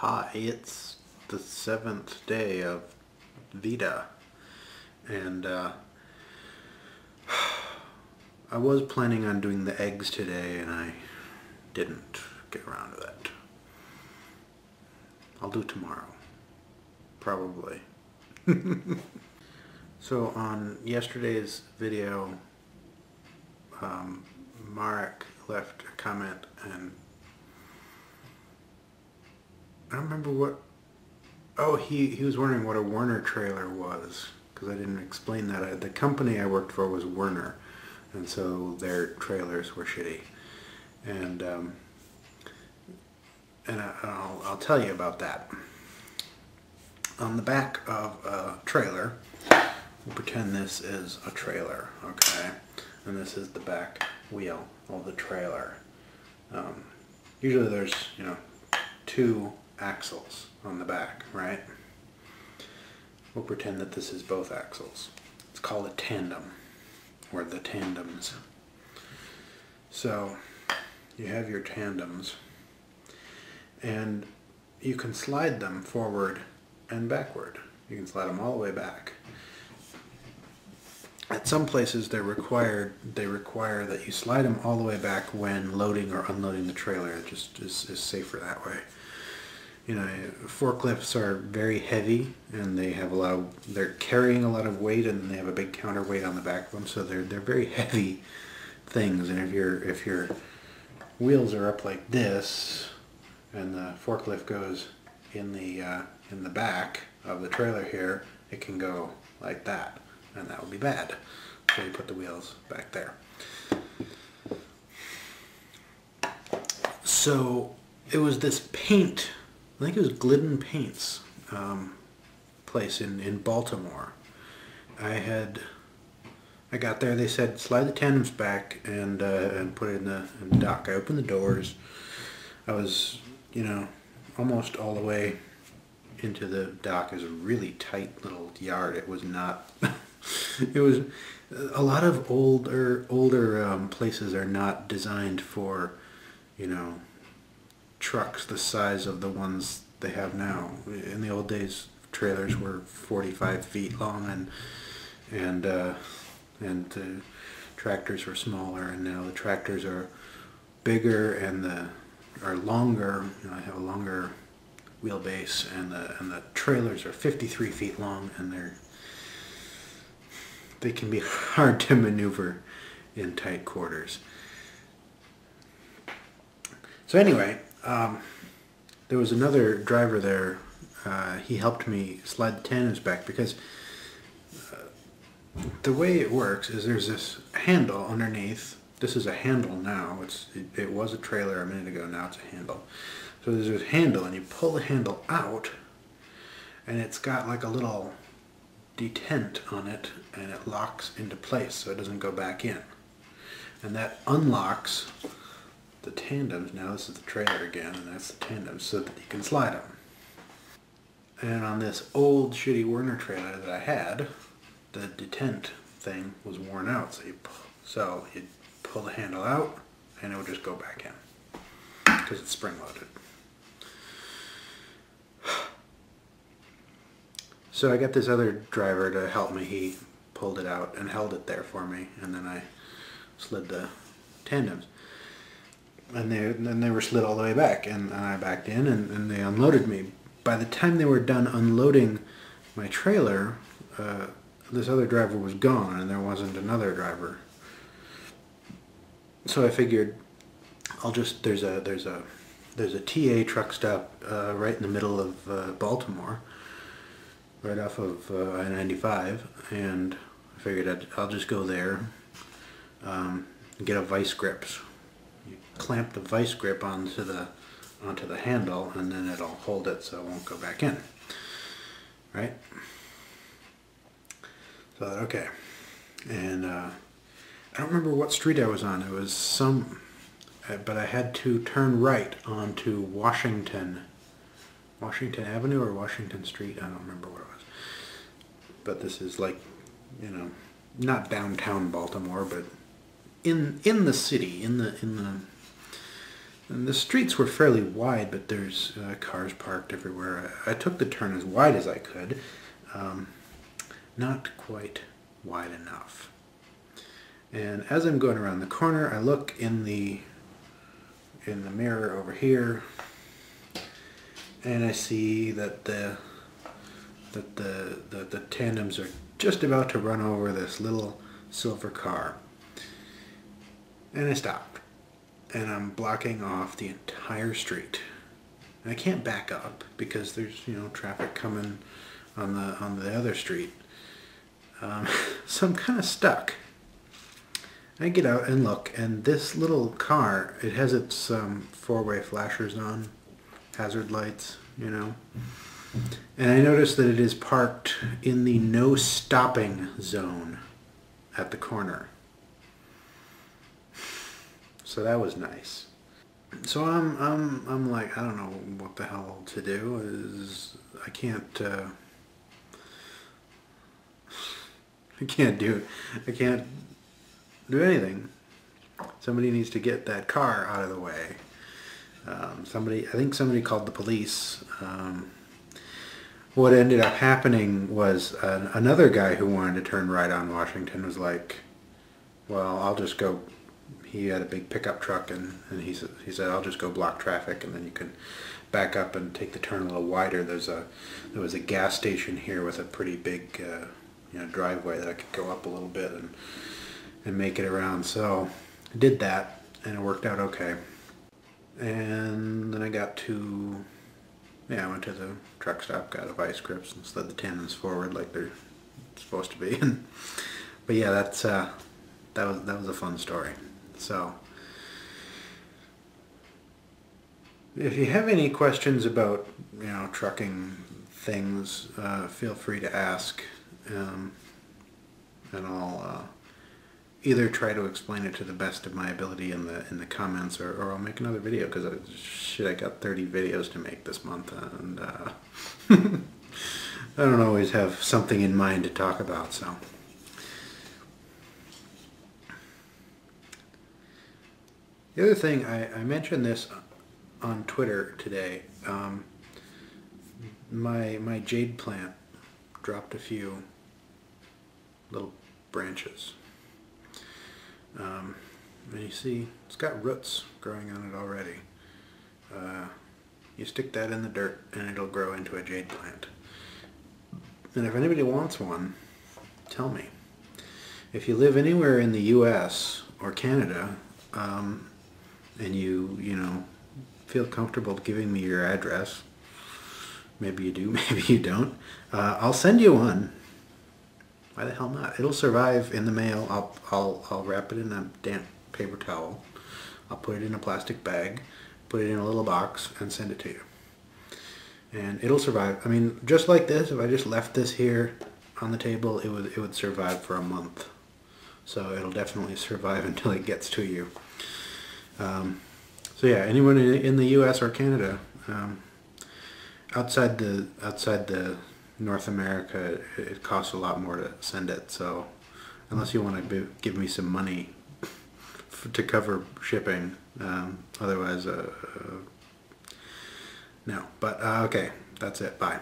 Hi, it's the 7th day of VEDA, and I was planning on doing the eggs today, and I didn't get around to that. I'll do tomorrow, probably. So on yesterday's video, Marek left a comment, and I don't remember what. Oh, he was wondering what a Werner trailer was, because I didn't explain that. The company I worked for was Werner, and so their trailers were shitty. And I'll tell you about that. On the back of a trailer, we'll pretend this is a trailer, okay? And this is the back wheel of the trailer. Usually there's, two axles on the back, right? We'll pretend that this is both axles. It's called a tandem, or the tandems. So you have your tandems, and you can slide them forward and backward. You can slide them all the way back. At some places they require that you slide them all the way back when loading or unloading the trailer. It just is safer that way. Forklifts are very heavy, and they're carrying a lot of weight, and they have a big counterweight on the back of them, so they're very heavy things. And if your wheels are up like this, and the forklift goes in the back of the trailer here, it can go like that, and that would be bad. So you put the wheels back there. So it was this paint. I think it was Glidden Paint's place in Baltimore. I got there. They said slide the tandems back and put it in the dock. I opened the doors. I was almost all the way into the dock. It was a really tight little yard. It was not. It was a lot of older places are not designed for trucks the size of the ones they have now. In the old days, trailers were 45 feet long, and the tractors were smaller, and now the tractors are bigger and are longer. I have a longer wheelbase, and the trailers are 53 feet long, and they can be hard to maneuver in tight quarters. So anyway, there was another driver there. He helped me slide the tandems back, because the way it works is there's this handle underneath. This is a handle now. It was a trailer a minute ago. Now it's a handle. So there's this handle, and you pull the handle out, and it's got like a little detent on it, and it locks into place so it doesn't go back in. And that unlocks the tandems. Now this is the trailer again, and that's the tandems, so that you can slide them. And on this old shitty Werner trailer that I had, the detent thing was worn out, so you'd pull the handle out and it would just go back in because it's spring loaded. So I got this other driver to help me. He pulled it out and held it there for me, and then I slid the tandems. And they were slid all the way back, and I backed in, and they unloaded me. By the time they were done unloading my trailer, this other driver was gone, and there wasn't another driver. So I figured there's a TA truck stop right in the middle of Baltimore, right off of I-95, and I figured I'll just go there and get a vice grip. You clamp the vice grip onto the handle, and then it'll hold it so it won't go back in. Right? So okay. And I don't remember what street I was on. It was but I had to turn right onto Washington Avenue or Washington Street. I don't remember what it was. But this is like, not downtown Baltimore, but in the city, in the And the streets were fairly wide, but there's cars parked everywhere. I took the turn as wide as I could. Not quite wide enough. And as I'm going around the corner, I look in the mirror over here, and I see that the tandems are just about to run over this little silver car. And I stopped, and I'm blocking off the entire street. And I can't back up because there's traffic coming on the other street. So I'm kind of stuck. I get out and look, and this little car, it has its four-way flashers on, hazard lights, And I notice that it is parked in the no stopping zone at the corner. So that was nice. So I'm like, I don't know what the hell to do. I can't do anything. Somebody needs to get that car out of the way. I think somebody called the police. What ended up happening was another guy who wanted to turn right on Washington was like, well, I'll just go. He had a big pickup truck, and he said, I'll just go block traffic, and then you can back up and take the turn a little wider. There was a gas station here with a pretty big driveway that I could go up a little bit and make it around. So I did that, and it worked out okay. And then I went to the truck stop, got a vice grips, and slid the tandems forward like they're supposed to be. But yeah, that was a fun story. So if you have any questions about trucking things, feel free to ask, and I'll either try to explain it to the best of my ability in the comments, or I'll make another video, because I got 30 videos to make this month, and I don't always have something in mind to talk about. So the other thing, I mentioned this on Twitter today. My jade plant dropped a few little branches. And you see, it's got roots growing on it already. You stick that in the dirt and it'll grow into a jade plant. And if anybody wants one, tell me. If you live anywhere in the US or Canada, and you feel comfortable giving me your address, maybe you do, maybe you don't, I'll send you one. Why the hell not? It'll survive in the mail. I'll wrap it in a damp paper towel. I'll put it in a plastic bag, put it in a little box, and send it to you. And it'll survive. I mean, just like this, if I just left this here on the table, it would survive for a month. So it'll definitely survive until it gets to you. So yeah, anyone in the U.S. or Canada, outside the North America, it costs a lot more to send it. So unless you want to give me some money to cover shipping, otherwise, no. But okay, that's it. Bye.